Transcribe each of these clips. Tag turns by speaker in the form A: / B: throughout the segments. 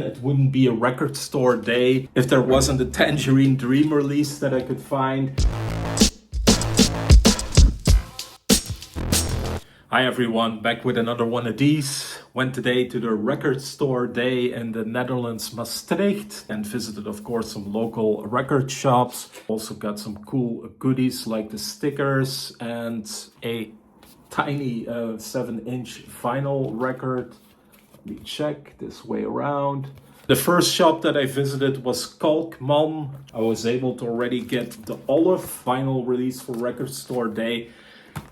A: It wouldn't be a record store day if there wasn't a Tangerine Dream release that I could find. Hi everyone, back with another one of these. Went today to the record store day in the Netherlands, Maastricht, and visited of course some local record shops. Also got some cool goodies like the stickers and a tiny 7-inch vinyl record. Let me check this way around. The first shop that I visited was Kalkman. I was able to already get the Olive vinyl release for Record Store Day.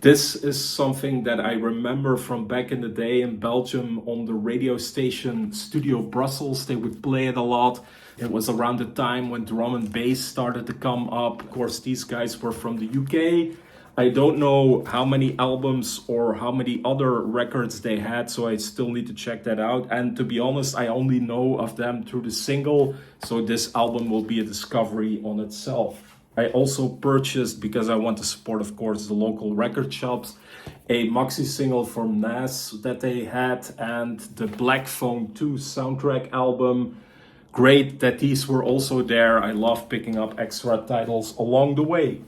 A: This is something that I remember from back in the day in Belgium on the radio station Studio Brussels. They would play it a lot. It was around the time when drum and bass started to come up. Of course, these guys were from the UK. I don't know how many albums or how many other records they had, so I still need to check that out. And to be honest, I only know of them through the single, so this album will be a discovery on itself. I also purchased, because I want to support, of course, the local record shops, a maxi single from Nas that they had and the Black Phone 2 soundtrack album. Great that these were also there. I love picking up extra titles along the way.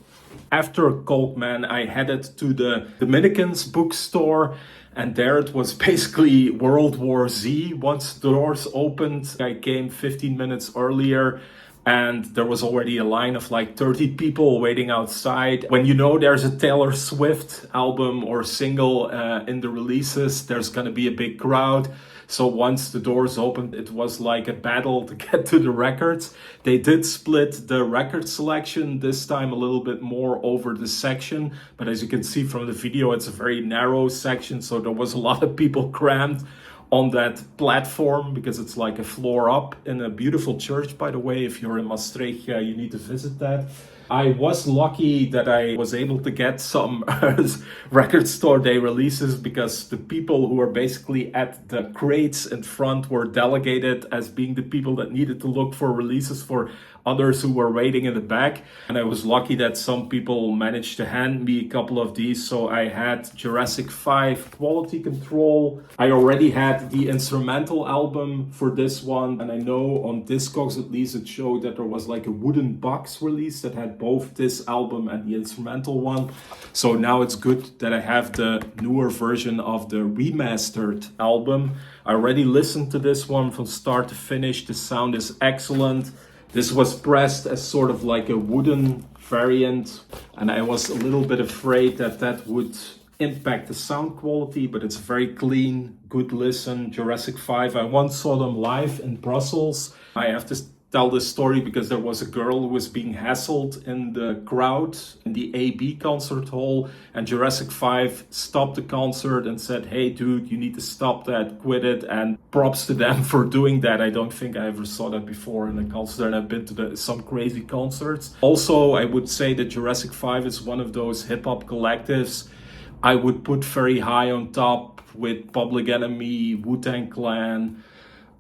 A: After Gotan, I headed to the Dominicans bookstore, and there it was basically World War Z. Once the doors opened, I came 15 minutes earlier, and there was already a line of like 30 people waiting outside. When you know there's a Taylor Swift album or single in the releases, there's gonna be a big crowd. So once the doors opened, it was like a battle to get to the records. They did split the record selection, this time a little bit more over the section. But as you can see from the video, it's a very narrow section. So there was a lot of people crammed on that platform because it's like a floor up in a beautiful church, by the way. If you're in Maastricht, you need to visit that. I was lucky that I was able to get some record store day releases because the people who were basically at the crates in front were delegated as being the people that needed to look for releases for others who were waiting in the back. And I was lucky that some people managed to hand me a couple of these. So I had Jurassic 5 Quality Control. I already had the instrumental album for this one. And I know on Discogs at least it showed that there was like a wooden box release that had both this album and the instrumental one. So now it's good that I have the newer version of the remastered album. I already listened to this one from start to finish. The sound is excellent. This was pressed as sort of like a wooden variant, and I was a little bit afraid that that would impact the sound quality, but it's very clean, good listen. Jurassic 5, I once saw them live in Brussels. I have to tell this story because there was a girl who was being hassled in the crowd in the AB concert hall, and Jurassic 5 stopped the concert and said, "Hey dude, you need to stop that, quit it." And props to them for doing that. I don't think I ever saw that before in a concert, and I've been to some crazy concerts. Also, I would say that Jurassic 5 is one of those hip-hop collectives I would put very high on top with Public Enemy, Wu-Tang Clan.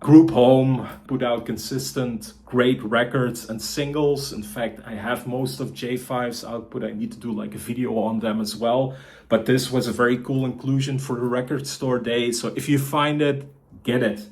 A: Group Home put out consistent, great records and singles. In fact, I have most of J5's output. I need to do like a video on them as well. But this was a very cool inclusion for the record store day. So if you find it, get it.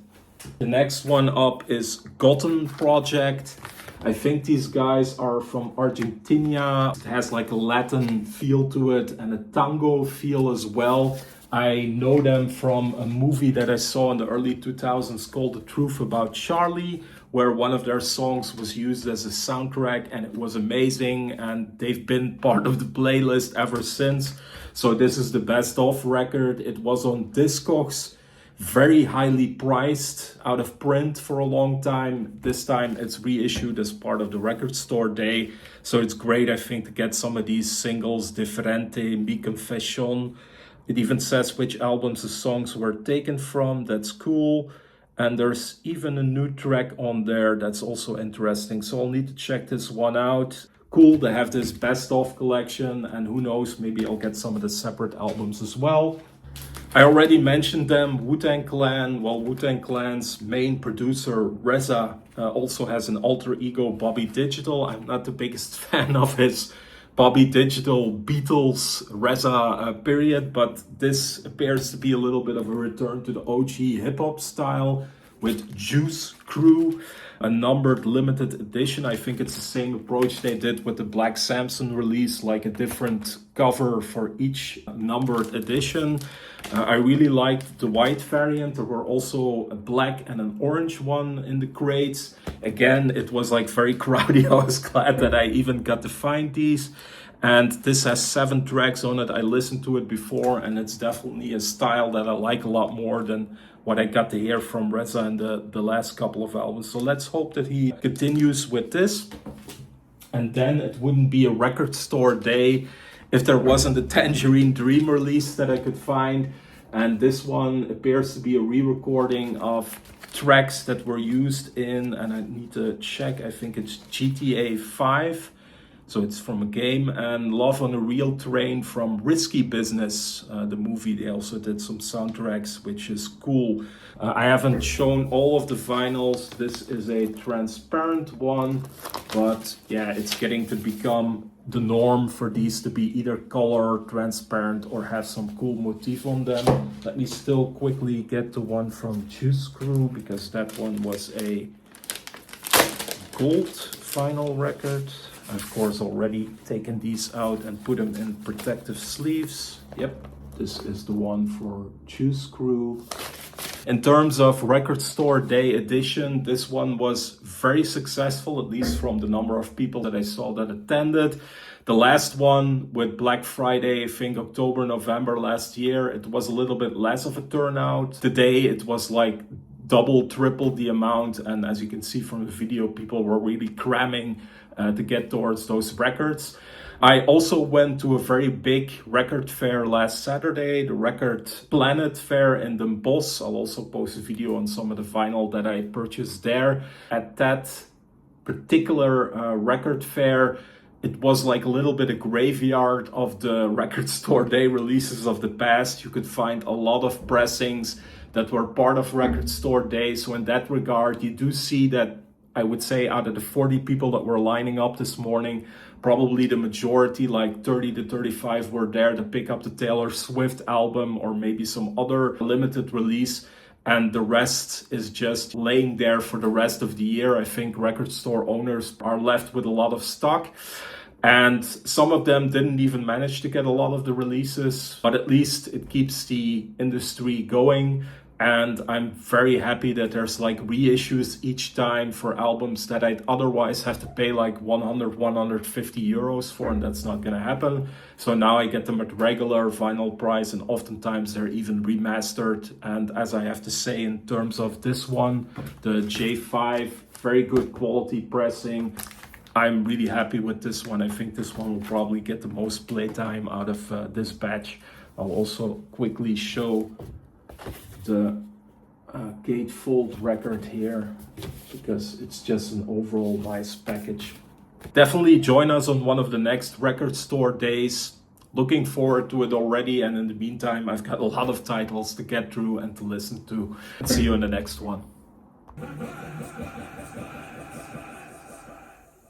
A: The next one up is Gotan Project. I think these guys are from Argentina. It has like a Latin feel to it and a tango feel as well. I know them from a movie that I saw in the early 2000s called The Truth About Charlie, where one of their songs was used as a soundtrack, and it was amazing, and they've been part of the playlist ever since. So this is the best of record. It was on Discogs, very highly priced, out of print for a long time. This time it's reissued as part of the record store day. So it's great, I think, to get some of these singles, Differente, Mi Confession. It even says which albums the songs were taken from. That's cool. And there's even a new track on there that's also interesting. So I'll need to check this one out. Cool to have this best of collection. And who knows, maybe I'll get some of the separate albums as well. I already mentioned them, Wu-Tang Clan. Well, Wu-Tang Clan's main producer, RZA, also has an alter ego, Bobby Digital. I'm not the biggest fan of his Bobby Digital, Beatles, RZA period, but this appears to be a little bit of a return to the OG hip-hop style with Juice Crew, a numbered limited edition. I think it's the same approach they did with the Black Samson release, like a different cover for each numbered edition. I really liked the white variant. There were also a black and an orange one in the crates. Again, it was like very crowded. I was glad that I even got to find these. And this has 7 tracks on it. I listened to it before, and it's definitely a style that I like a lot more than what I got to hear from RZA in the last couple of albums. So let's hope that he continues with this. And then it wouldn't be a record store day if there wasn't a Tangerine Dream release that I could find. And this one appears to be a re-recording of tracks that were used in, and I need to check, I think it's GTA 5. So it's from a game, and Love on a Real Train from Risky Business, the movie. They also did some soundtracks, which is cool. I haven't shown all of the vinyls. This is a transparent one, but yeah, it's getting to become the norm for these to be either color, transparent, or have some cool motif on them. Let me still quickly get the one from Juice Crew, because that one was a gold vinyl record. I've of course already taken these out and put them in protective sleeves. Yep, this is the one for Juice Crew. In terms of record store day edition, this one was very successful, at least from the number of people that I saw that attended. The last one with Black Friday, I think October, November last year, it was a little bit less of a turnout. Today it was like double, triple the amount. And as you can see from the video, people were really cramming to get towards those records. I also went to a very big record fair last Saturday, the Record Planet Fair in Den Bosch. I'll also post a video on some of the vinyl that I purchased there. At that particular record fair, it was like a little bit a graveyard of the record store day releases of the past. You could find a lot of pressings that were part of record store day. So in that regard, you do see that, I would say, out of the 40 people that were lining up this morning, probably the majority, like 30 to 35, were there to pick up the Taylor Swift album or maybe some other limited release. And the rest is just laying there for the rest of the year. I think record store owners are left with a lot of stock. And some of them didn't even manage to get a lot of the releases, but at least it keeps the industry going. And I'm very happy that there's like reissues each time for albums that I'd otherwise have to pay like 100, 150 euros for, and that's not gonna happen. So now I get them at regular vinyl price, and oftentimes they're even remastered. And as I have to say, in terms of this one, the J5, very good quality pressing. I'm really happy with this one. I think this one will probably get the most playtime out of this batch. I'll also quickly show the gatefold record here, because it's just an overall nice package. Definitely join us on one of the next record store days. Looking forward to it already, and in the meantime, I've got a lot of titles to get through and to listen to. See you in the next one.